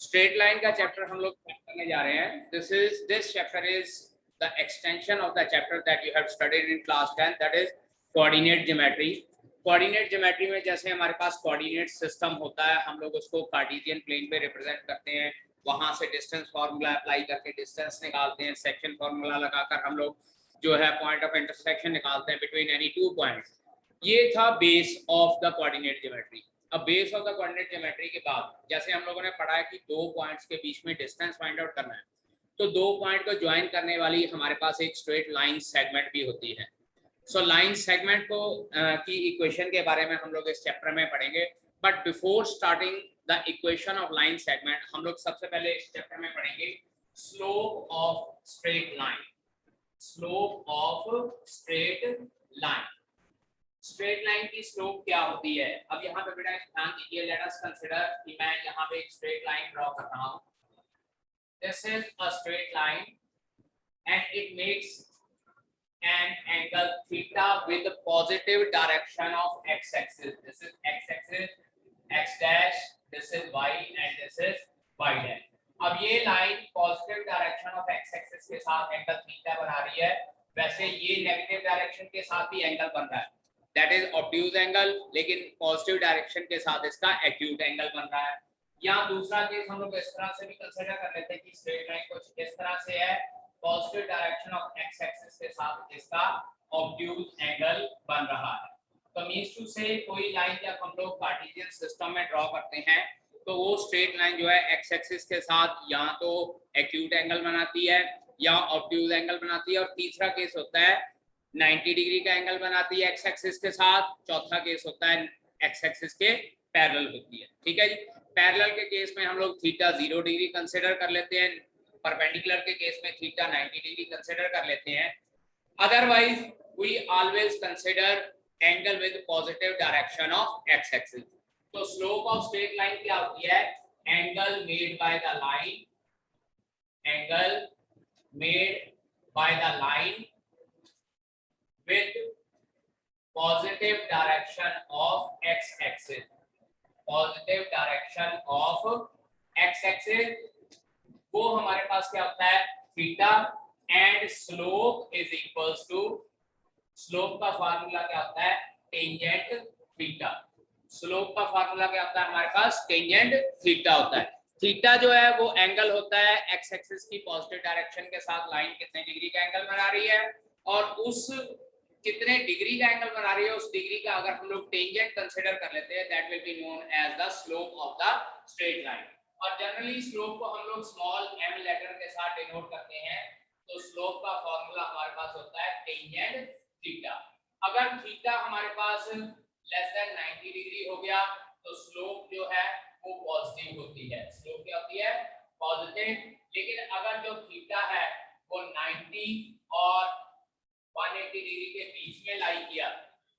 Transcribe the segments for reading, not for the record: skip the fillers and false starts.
Straight line का chapter हम लोग करने जा रहे हैं. This chapter is the extension of the chapter that you have studied in class 10, that is coordinate geometry. Coordinate geometry में जैसे हमारे पास कोऑर्डिनेट सिस्टम होता है, हम लोग उसको कार्टेशियन प्लेन पे रिप्रेजेंट करते हैं, वहां से डिस्टेंस फार्मूला अप्लाई करके डिस्टेंस निकालते हैं, सेक्शन फार्मूला लगाकर हम लोग जो है पॉइंट ऑफ इंटरसेक्शन निकालते हैं बिटवीन एनी टू पॉइंट्स. ये था base of the coordinate geometry. अब base of the coordinate geometry के बाद जैसे हम लोगों ने पढ़ा है कि दो पॉइंट्स के बीच में डिस्टेंस फाइंड आउट करना है, तो दो पॉइंट को ज्वाइन करने वाली हमारे पास एक स्ट्रेट लाइन सेगमेंट भी होती है. सो लाइन सेगमेंट को की इक्वेशन के बारे में हम लोग इस चैप्टर में पढ़ेंगे. But before starting the equation of line segment, हम लोग सबसे पहले इस चैप्टर में पढ़ेंगे slope of straight line. Slope of straight line. Straight line की स्लोप क्या होती है? अब यहाँ पे बेटा ध्यान दीजिए. लेट अस कंसीडर कि मैं यहाँ पे एक स्ट्रेट लाइन ड्रॉ कर रहा हूँ. This is a straight line and it makes an angle theta with the positive direction of x axis. This is x axis, x dash, this is y and this is y dash. अब ये line positive direction of x axis के साथ angle theta बना रही है, वैसे ये negative direction के साथ भी एंगल बन रहा है, दैट इज ऑब्ट्यूज एंगल, लेकिन पॉजिटिव डायरेक्शन के साथ इसका एक्यूट एंगल बन रहा है. या दूसरा केस हम लोग इस तरह से भी कंसीडर कर लेते हैं कि स्ट्रेट लाइन कुछ इस तरह से है, positive direction of x axis के साथ इसका ऑब्ट्यूज एंगल बन रहा है. तो मींस टू से कोई लाइन जब हम लोग कार्टेशियन सिस्टम में ड्रॉ करते हैं तो वो स्ट्रेट लाइन जो है x एक्सिस के साथ या तो एक्यूट एंगल बनाती है या ऑब्ट्यूज एंगल बनाती है, और तीसरा केस होता है 90 डिग्री का एंगल बनाती है x एक्सिस के साथ, चौथा केस होता है x एक्सिस के पैरेलल होती है. ठीक है जी. पैरेलल के केस में हम लोग थीटा 0 डिग्री कंसीडर कर लेते हैं, परपेंडिकुलर के केस में थीटा 90 डिग्री कंसीडर कर लेते हैं. Otherwise we always consider angle with positive direction of x axis. तो स्लोप ऑफ स्ट्रेट लाइन क्या होती है? Angle made by the line, angle made by the line with positive direction of x axis. Positive direction of x axis वो हमारे पास क्या होता है? Theta. And slope is equals to, slope का फार्मूला क्या होता है? Tangent theta. स्लोप का फार्मूला क्या होता है हमारे पास? टेंजेंट थीटा होता है. थीटा जो है वो एंगल होता है एक्स एक्सिस की पॉजिटिव डायरेक्शन के साथ लाइन कितने डिग्री का एंगल बना रही है, और उस कितने डिग्री का एंगल बना रही है उस डिग्री का अगर हम लोग टेंजेंट कंसीडर कर लेते हैं, that will be known as the slope of the straight line. और जनरली स्लोप को हम लोग स्मॉल m लेटर के साथ डिनोट करते हैं. तो स्लोप का फार्मूला हमारे पास होता है टेंजेंट थीटा. अगर थीटा हमारे पास लेस देन 90 डिग्री हो गया तो स्लोप जो है वो पॉजिटिव होती है. स्लोप क्या होती है? पॉजिटिव. लेकिन अगर जो थीटा है वो 90 और 180 डिग्री के बीच में लाई किया,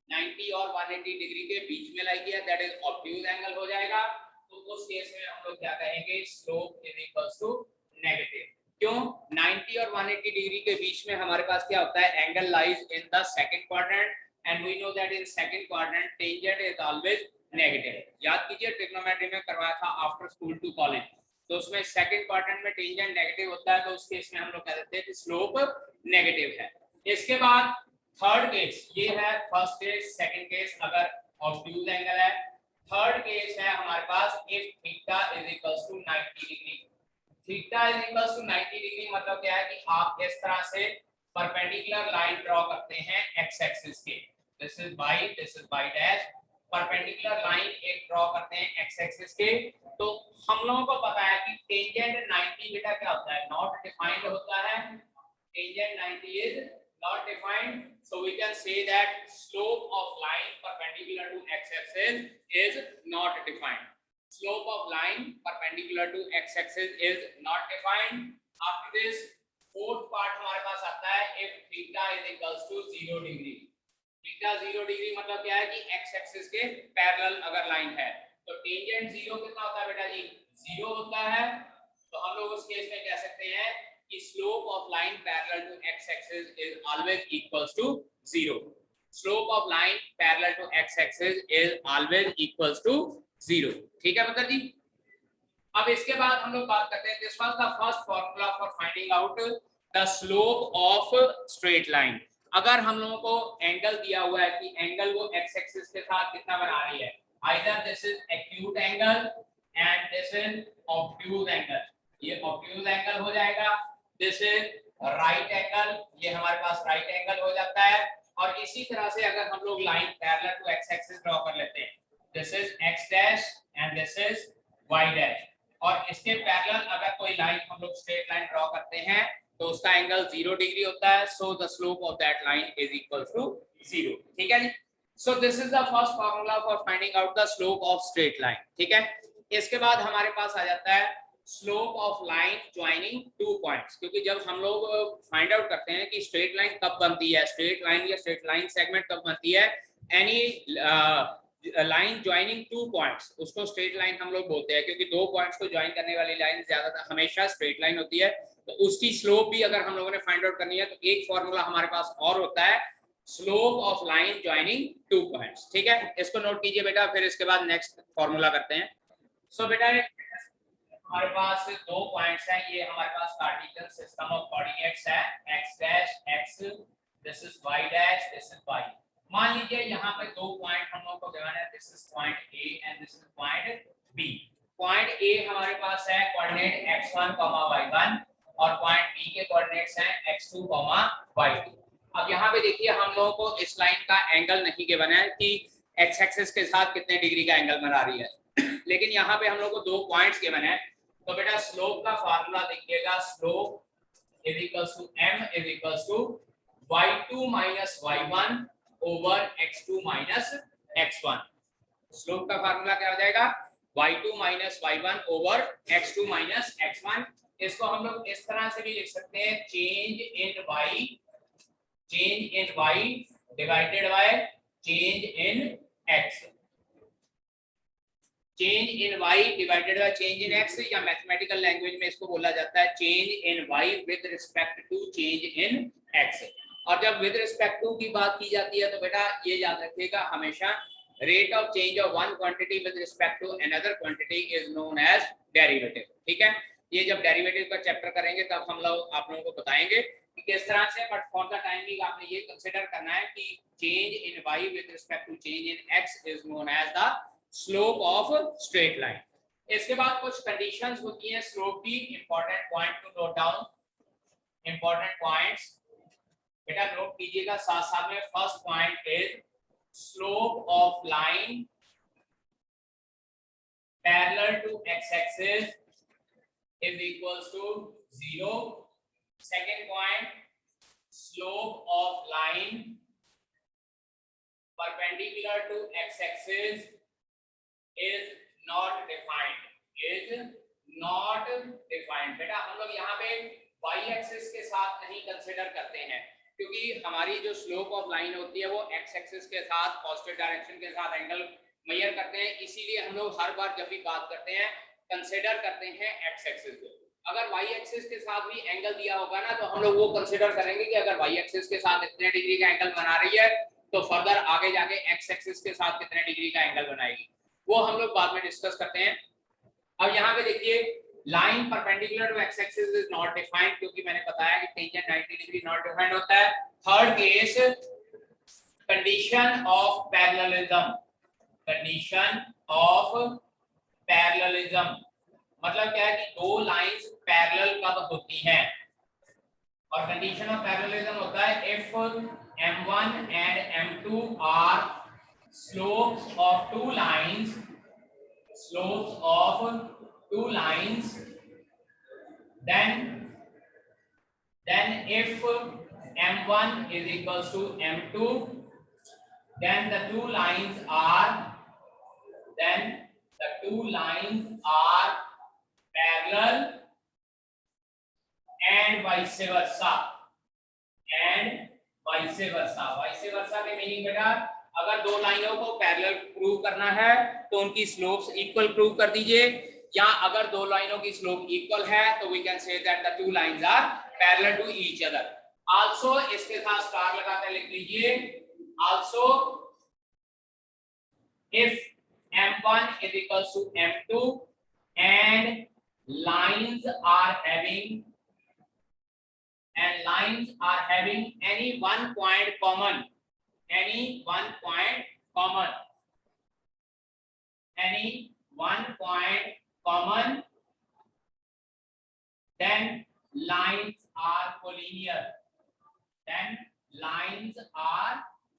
90 और 180 डिग्री के बीच में लाई किया, दैट इज ऑब्ट्यूज एंगल हो जाएगा. तो उस केस में हम लोग क्या कहेंगे? Slope is equals to negative. क्यों? 90 और 180 डिग्री के बीच में हमारे पास क्या होता है? Angle lies in the second quadrant, and we know that in second quadrant tangent is always negative. याद कीजिए ट्रिग्नोमेट्री में करवाया था आफ्टर स्कूल टू कॉलेज, तो उसमें सेकंड क्वाड्रेंट में टेंजेंट नेगेटिव होता है, तो उस केस में हम लोग कह देते हैं कि स्लोप नेगेटिव है. इसके बाद थर्ड केस, ये है फर्स्ट केस. सेकंड केस अगर ऑब्ट्यूज एंगल है. थर्ड केस है हमारे पास if theta is equals to 90 degree. Theta is equals to 90 degree मतलब क्या है कि आप इस तरह से परपेंडिकुलर लाइन ड्रॉ करते हैं x एक्सिस के. This is y, this is y dash. Perpendicular line एक ड्रॉ करते हैं x एक्सिस के. तो हम लोगों को पता है कि टेंजेंट 90 बेटा क्या होता है? नॉट डिफाइंड होता है. Tangent 90 is not defined, so we can say that slope of line perpendicular to x axis is not defined. Slope of line perpendicular to x axis is not defined. After this fourth part हमारे पास आता है if theta is equals to 0 degree. theta 0 degree मतलब क्या है कि x axis के parallel अगर line है तो टेंजेंट 0 कितना होता है बेटा जी? 0 होता है. तो हम लोग उस केस में कह सकते हैं कि slope of line parallel to x axis is always equals to 0. Slope of line parallel to x axis is always equals to 0. ठीक है मतलब जी. अब इसके बाद हम लोग बात करते हैं, this was the first formula for finding out the slope of straight line. अगर हम लोगों को एंगल दिया हुआ है कि एंगल वो एक्स एक्सिस के साथ कितना बना रही है, either this is acute angle and this is obtuse angle, ये ऑब्ट्यूज एंगल हो जाएगा, दिस इज राइट एंगल, ये हमारे पास राइट एंगल हो जाता है। और इसी तरह से अगर हम लोग line parallel to X axis draw कर लेते हैं, this is X dash and this is Y dash, और इसके पैरेलल अगर कोई लाइन हम लोग स्ट्रेट लाइन ड्रॉ करते हैं तो उसका एंगल 0 डिग्री होता है, so the slope of that line is equal to 0। ठीक है जी, so this is the first formula for finding out the slope of straight line. ठीक है, इसके बाद हमारे पास आ जाता है slope of line joining two points, क्योंकि जब हम लोग फाइंड आउट करते हैं कि स्ट्रेट लाइन कब बनती है, स्ट्रेट लाइन या स्ट्रेट लाइन सेगमेंट कब बनती है, any line joining two points, उसको स्ट्रेट लाइन हम लोग बोलते हैं, क्योंकि दो पॉइंट्स को ज्वाइन करने वाली लाइन ज्यादातर हमेशा स्ट्रेट लाइन होती है। तो उसकी स्लोप भी अगर हम लोगों ने फाइंड आउट करनी है तो एक फॉर्मूला हमारे पास और होता है, slope of line joining two points. ठीक है, इसको नोट कीजिए बेटा, फिर इसके बाद नेक्स्ट फॉर्मूला करते हैं। सो बेटा हमारे पास दो पॉइंट्स हैं, ये हमारे पास कार्टेशियन सिस्टम ऑफ कोऑर्डिनेट्स है, x dash x, this is y dash, this is y। मान लीजिए यहाँ पे दो पॉइंट हम लोग को गिवन है, this is point A and this is point B। Point A हमारे पास है कोऑर्डिनेट x1, y1, और पॉइंट B के कोऑर्डिनेट्स हैं x2, y2। अब यहाँ पे देखिए हम लोगों को इस लाइन का एंगल नहीं गिवन है कि x एक्सिस के साथ कितने डिग्री का एंगल बना रही है, लेकिन यहाँ पे हम लोग को दो पॉइंट्स गिवन है। तो बेटा स्लोप का फार्मूला देखिएगा, slope is equals to m is equals to y2 minus y1 over x2 minus x1। Slope का फार्मूला क्या हो जाएगा, y2 minus y1 over x2 minus x1। इसको हम लोग इस तरह से भी लिख सकते हैं, change in y divided by change in x, change in y divided by change in x, या मैथमेटिकल लैंग्वेज में इसको बोला जाता है change in y with respect to change in x। और जब विद रिस्पेक्ट टू की बात की जाती है तो बेटा ये याद रखिएगा हमेशा, rate of change of one quantity with respect to another quantity is known as derivative. ठीक है, ये जब डेरिवेटिव का चैप्टर करेंगे तब हम लोग आप लोगों को बताएंगे कि किस तरह से, बट फॉर द टाइमिंग आपने ये कंसीडर करना है कि change in y with respect to change in x is known as the slope of straight line. इसके बाद कुछ कंडीशंस होती हैं स्लोप की, important point to note down, important points बेटा नोट कीजिएगा साथ साथ में। First point is slope of line parallel to x axis is equals to 0। Second point, slope of line perpendicular to x axis is not defined, is not defined। बेटा हम लोग यहाँ पे y एक्सिस के साथ नहीं कंसीडर करते हैं, क्योंकि हमारी जो स्लोप ऑफ लाइन होती है वो x एक्सिस के साथ पॉजिटिव डायरेक्शन के साथ एंगल मेजर करते हैं, इसीलिए हम लोग हर बार जब भी बात करते हैं कंसीडर करते हैं x एक्सिस को। अगर y एक्सिस के साथ भी एंगल दिया होगा ना तो हम लोग वो कंसीडर करेंगे कि अगर y एक्सिस के साथ इतने डिग्री का एंगल बना रही है तो फर्दर आगे जाके x एक्सिस के साथ कितने डिग्री का एंगल बनाएगी, वो हम लोग बाद में डिस्कस करते हैं। अब यहाँ पे देखिए line perpendicular to x axis is not defined, क्योंकि मैंने बताया कि टेंजेंट 90 डिग्री नॉट डिफाइंड होता है। Third case, condition of parallelism, condition of parallelism मतलब क्या है कि दो लाइंस पैरेलल कब होती हैं, और कंडीशन ऑफ पैरेललिज्म होता है if m1 and m2 are slopes of two lines, then if m1 is equals to m2, then the two lines are parallel and vice versa, vice versa के meaning बेटा अगर दो लाइनों को parallel prove करना है तो उनकी स्लोप्स इक्वल प्रूव कर दीजिए, या अगर दो लाइनों की स्लोप इक्वल है तो we can say that the two lines are parallel to each other. Also इसके साथ स्टार लगाकर लिख लीजिए, also if m1 is equals to m2 and lines are having any one point common, any one point common, then lines are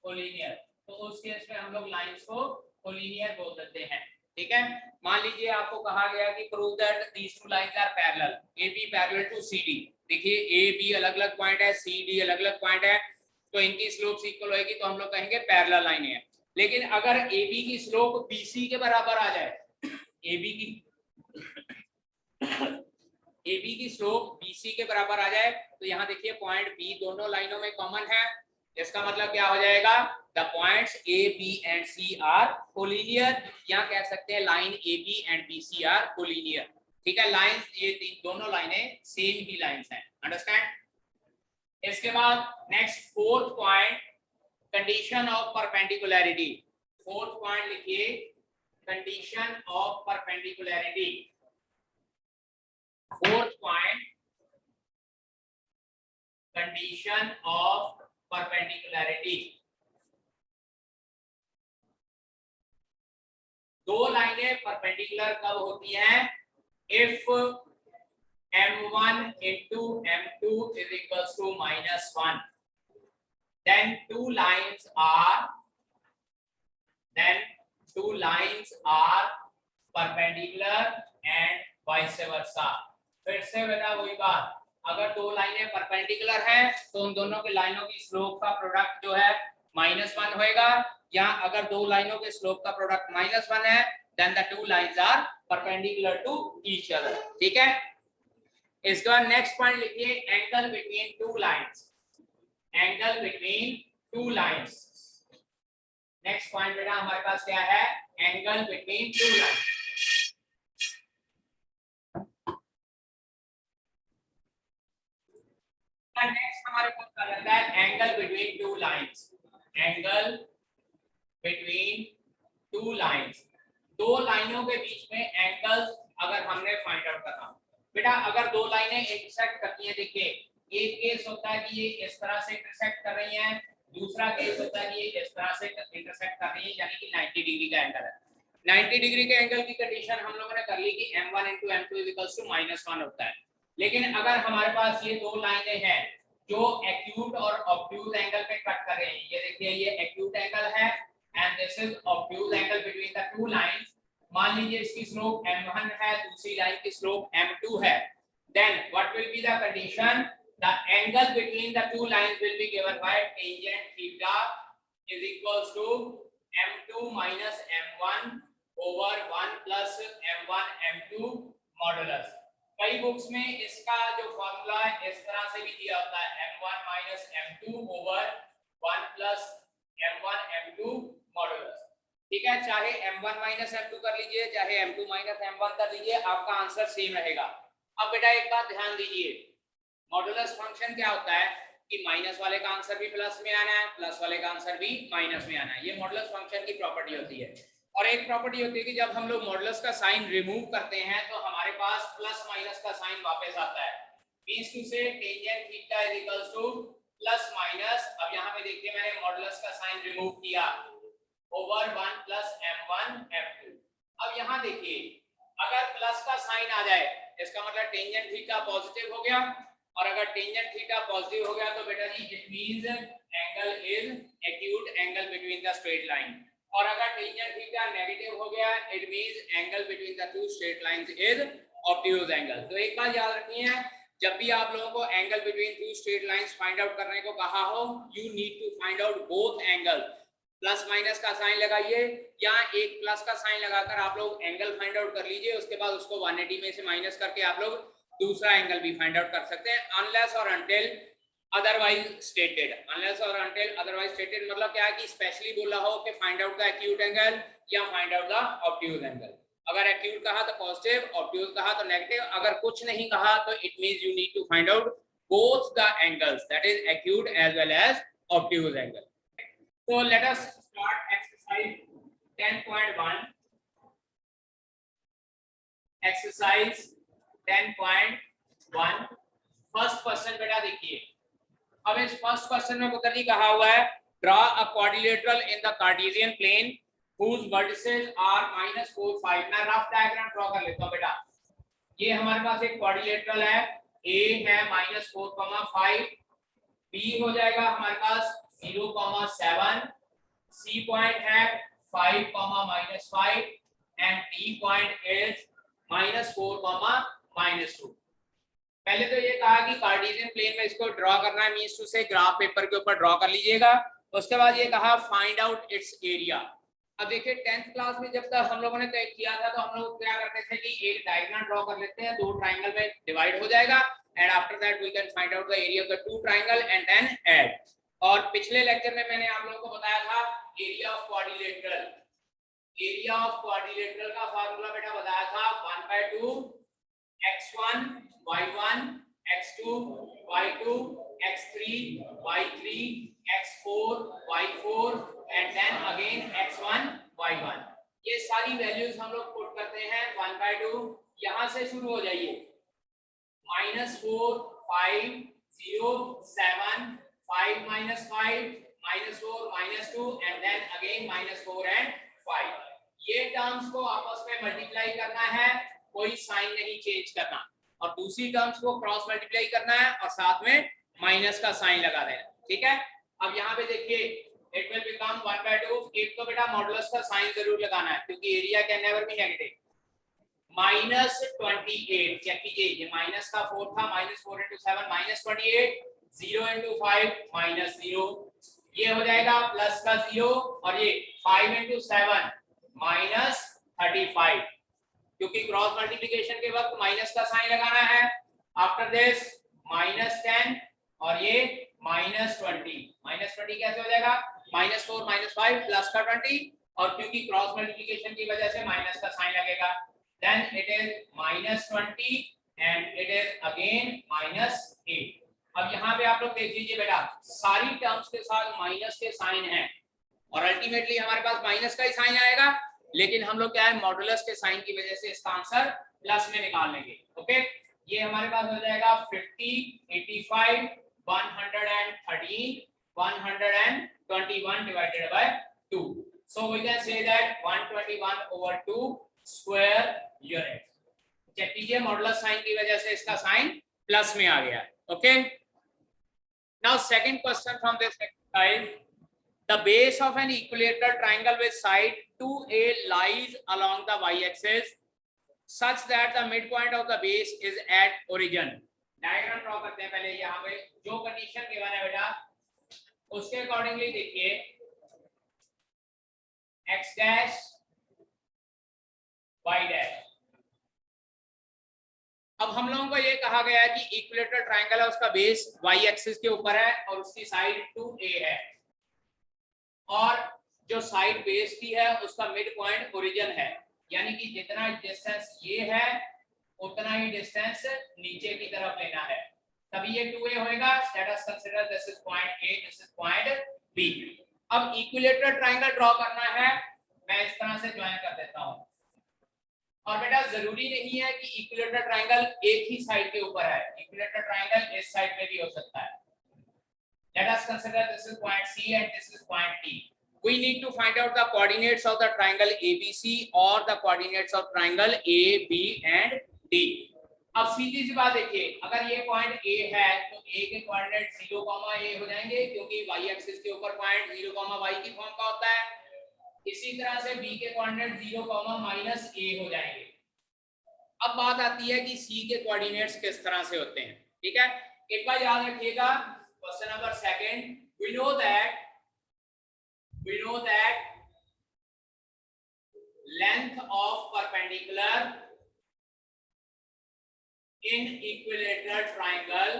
collinear, तो उस case में हम लोग लाइंस को कोलिनियर बोल देते हैं। ठीक है, मान लीजिए आपको कहा गया कि prove that these two lines are parallel, A B parallel to C D. देखिए ए बी अलग अलग पॉइंट है, सी डी अलग अलग पॉइंट है, तो इनकी स्लोप्स इक्वल होगी, तो हम लोग कहेंगे पैरेलल लाइन है। लेकिन अगर ए बी की स्लोप बी सी के बराबर आ जाए, ए बी की स्लोप BC के बराबर आ जाए, तो यहाँ देखिए पॉइंट B दोनों लाइनों में कॉमन है। इसका मतलब क्या हो जाएगा, the points A, B and C are collinear, या कह सकते हैं line AB and BC are collinear. ठीक है, लाइन ये दोनों लाइनें सेम ही लाइंस हैं, अंडरस्टैंड। इसके बाद next fourth point, condition of perpendicularity. Fourth point लिखिए, condition of perpendicularity. Fourth point, condition of perpendicularity। दो लाइनें परपेंडिकुलर कब होती हैं, if m1 into m2 is equals to -1, then two lines are perpendicular and vice versa। फिर से बेटा वही बात, अगर दो लाइनें परपेंडिकुलर हैं तो उन दोनों के लाइनों की स्लोप का प्रोडक्ट जो है -1 होएगा, या अगर दो लाइनों के स्लोप का प्रोडक्ट -1 है, then the two lines are perpendicular to each other. ठीक है, इसके बाद नेक्स्ट पॉइंट लिखिए, angle between two lines. Angle between two lines, next point बेटा हमारे पास क्या है, angle between two lines. Next हमारे पास क्या रहता है, angle between two lines. Angle between two lines, दो लाइनों के बीच में एंगल अगर हमने फाइंड आउट करना, बेटा अगर दो लाइनें इंटरसेक्ट करती हैं, देखिए एक केस होता है कि ये इस तरह से इंटरसेक्ट कर रही हैं, दूसरा केस होता है कि ये इस तरह से इंटरसेक्ट कर रही है, यानी कि 90 डिग्री का एंगल है। 90 डिग्री के एंगल की कंडीशन हम लोगों ने कर ली कि m1 * m2 = -1 होता है। लेकिन अगर हमारे पास ये दो लाइनें हैं जो एक्यूट और ऑब्ट्यूज एंगल पे कट कर रहे हैं, ये देखिए ये एक्यूट एंगल है and this is obtuse angle between the two lines. मान लीजिए इसकी स्लोप m1 है, दूसरी लाइन की स्लोप m2 है, then what will be the condition, the angle between the two lines will be given by tangent theta is equals to m2 minus m1 over 1 plus m1 m2 modulus। कई books में इसका जो formula है इस तरह से भी दिया होता है, m1 minus m2 over 1 plus m1 m2 modulus। ठीक है, चाहे m1 minus m2 कर लीजिए, चाहे m2 minus m1 कर लीजिए, आपका आंसर सेम रहेगा। अब बेटा एक बात ध्यान दीजिए, मॉडुलस फंक्शन क्या होता है कि माइनस वाले का आंसर भी प्लस में आना है, प्लस वाले का आंसर भी माइनस में आना है, ये मॉडुलस फंक्शन की प्रॉपर्टी होती है। और एक प्रॉपर्टी होती है कि जब हम लोग मॉडुलस का साइन रिमूव करते हैं तो हमारे पास प्लस माइनस का साइन वापस आता है, मींस टू से tangent theta is equals two plus minus. अब यहाँ पे देखिए मैंने मॉडुलस का साइन रिमूव किया ओवर 1 plus m1 m2। अब यहाँ देखिए अगर प्लस का साइन आ जाए इसका मतलब टेंजेंट थीटा पॉजिटिव हो गया, और अगर टेंजेंट थीटा पॉजिटिव हो गया तो बेटा जी it means angle is acute angle between the straight line, और अगर टेंजेंट थीटा नेगेटिव हो गया it means angle between the two straight lines is obtuse angle. तो एक बात याद रखनी है, जब भी आप लोगों को angle between two straight lines find out करने को कहा हो, you need to find out both angle. Plus minus का साइन लगाइए या एक प्लस का साइन लगाकर आप लोग एंगल फाइंड आउट कर लीजिए, उसके बाद उसको 180 में से माइनस करके आप लोग दूसरा एंगल भी फाइंड आउट कर सकते हैं, अनलेस और अनटिल अदरवाइज स्टेटेड। अनलेस और अनटिल अदरवाइज स्टेटेड मतलब क्या है कि स्पेशली बोला हो कि find out the acute angle या find out the obtuse angle. अगर एक्यूट कहा तो पॉजिटिव, ऑब्ट्यूज कहा तो नेगेटिव, अगर कुछ नहीं कहा तो it means you need to find out both the angles, that is acute as well as obtuse angle. So let us start exercise 10.1. Exercise 10.1 first question बेटा देखिए। अब इस फर्स्ट क्वेश्चन में पुत्र जी कहा हुआ है draw a quadrilateral in the Cartesian plane whose vertices are -4 5। मैं रफ डायग्राम ड्रॉ कर लेता हूं बेटा। ये हमारे पास एक क्वाड्रिलेटरल है, A है -4, 5, B हो जाएगा हमारे पास 0, 7, C पॉइंट है 5, -5 एंड D पॉइंट इज -4, -2। पहले तो ये कहा कि कार्टेशियन प्लेन में इसको ड्रॉ करना है, मींस टू से ग्राफ पेपर के ऊपर ड्रॉ कर लीजिएगा। उसके बाद ये कहा फाइंड आउट इट्स एरिया। अब देखिए 10th क्लास में जब तक हम लोगों ने तय किया था तो हम लोग क्या करते थे कि एक डायगोनल ड्रॉ कर लेते हैं, दो ट्रायंगल में डिवाइड हो जाएगा and after that we can find out the area of the two triangle and then add. और पिछले लेक्चर में मैंने आप लोगों को बताया था area of quadrilateral. Area of quadrilateral का फार्मूला बेटा बताया था 1/2 x1 y1 x2 y2 x3 y3 x4 y4 and then again x1 y1। ये सारी वैल्यूज हम लोग पुट करते हैं 1/2। यहां से शुरू हो जाइए -4 5 0 7 5 -5 -4 -2 and then again -4 and 5। ये टर्म्स को आपस में मल्टीप्लाई करना है, कोई साइन नहीं चेंज करना, और दूसरी टर्म्स को क्रॉस मल्टीप्लाई करना है और साथ में माइनस का साइन लगा देना। ठीक है, अब यहाँ पे देखिए इट विल बिकम 1/2। एक तो बेटा मॉडुलस का साइन जरूर लगाना है क्योंकि area can never be negative. -28 check कीजिए, ये माइनस का 4 था, -4 × 7 -28, 0 × 5 -0, ये हो जाएगा प्लस का 0 और ये 5 × 7 -35 क्योंकि क्रॉस मल्टीप्लिकेशन के वक्त माइनस का साइन लगाना है। आफ्टर दिस -10 और ये -20। -20 कैसे हो जाएगा? -4 -5 प्लस का 20, और क्योंकि क्रॉस मल्टीप्लिकेशन की वजह से माइनस का साइन लगेगा, then it is -20 and it is again -8। अब यहाँ पे आप लोग देख लीजिए बेटा, सारी टर्म्स के साथ माइनस के साइन हैं और अल्टीमेटली हमारे पास माइनस का ही साइन आएगा, लेकिन हम लोग क्या है मॉडुलस के साइन की वजह से इसका आंसर प्लस में निकाल लेंगे। ओके, ये हमारे पास हो जाएगा 50 85 113 121 divided by 2। So we can say that 121/2 square unit. Check कीजिए मॉडुलस साइन की वजह से इसका साइन प्लस में आ गया। Okay, now second question from this exercise, the base of an equilateral triangle with side 2a lies along the y-axis such that the midpoint of the base is at origin। Diagram draw करते हैं पहले। यहाँ पे जो condition given है बेटा उसके accordingly देखिए x डैश y डैश। अब हम लोगों को ये कहा गया है कि इक्विलेटरल ट्रायंगल है, उसका बेस y एक्सिस के ऊपर है और उसकी साइड 2a है, और जो साइड बेस की है उसका मिड पॉइंट ओरिजिन है, यानी कि जितना डिस्टेंस ये है उतना ही डिस्टेंस नीचे की तरफ लेना है, तभी ये 2a होएगा। Let us consider this is point A, this is point B। अब इक्विलेटरल ट्रायंगल ड्रॉ करना है, मैं इस तरह से ज्वाइन कर देता हूं। और बेटा जरूरी नहीं है कि इक्विलेटरल ट्रायंगल एक ही साइड के ऊपर है, इक्विलेटरल ट्रायंगल इस साइड पे भी हो सकता है। Let us consider this is point C and this is point D. We need to find out the coordinates of the triangle ABC or the coordinates of triangle A, B and D. अब सीधी सी बात देखिए, अगर ये point A है तो A के coordinate 0, A हो जाएंगे क्योंकि y एक्सिस के ऊपर पॉइंट 0, y की फॉर्म का होता है। इसी तरह से B के कोऑर्डिनेट 0, -a हो जाएंगे। अब बात आती है कि C के कोऑर्डिनेट्स किस तरह से होते हैं। ठीक है, एक बार याद रखिएगा, question number second, we know that length of perpendicular in equilateral triangle,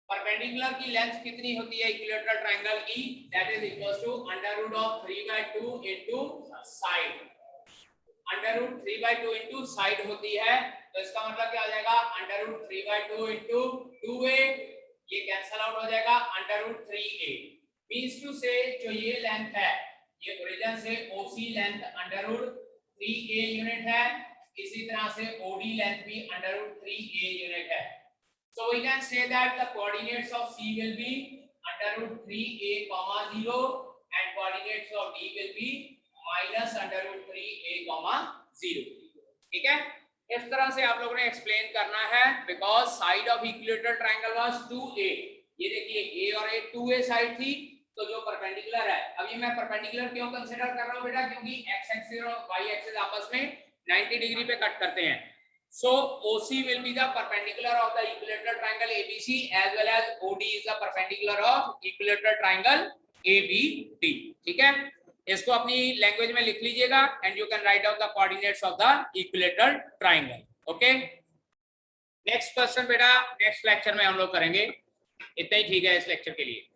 perpendicular की लेंथ कितनी होती है इक्विलेटरल ट्रायंगल की? That is equals to √3/2 into side. √3/2 into side होती है, तो इसका मतलब क्या आ जाएगा? √3/2 इनटू 2a, ये कैंसल आउट हो जाएगा, √3a मींस टू से जो ये लेंथ है ये ओरिजिन से OC लेंथ √3a यूनिट है, इसी तरह से OD लेंथ भी √3a यूनिट है। So we can say that the coordinates of C will be √3a, 0 and coordinates of D will be -√3a, 0। ठीक है, इस तरह से आप लोगों ने एक्सप्लेन करना है because side of equilateral triangle was 2a। ये देखिए a और a 2a साइड थी, तो जो परपेंडिकुलर है, अभी मैं परपेंडिकुलर क्यों कंसीडर कर रहा हूं बेटा, क्योंकि x एक्सिस और y एक्सिस आपस में 90 डिग्री पे कट करते हैं। So OC will be the perpendicular of the equilateral triangle ABC as well as OD is the perpendicular of equilateral triangle ABD। ठीक है, इसको अपनी लैंग्वेज में लिख लीजिएगा and you can write down the coordinates of the equilateral triangle. Okay, next question बेटा next lecture में हम लोग करेंगे। इतना ही ठीक है इस लेक्चर के लिए।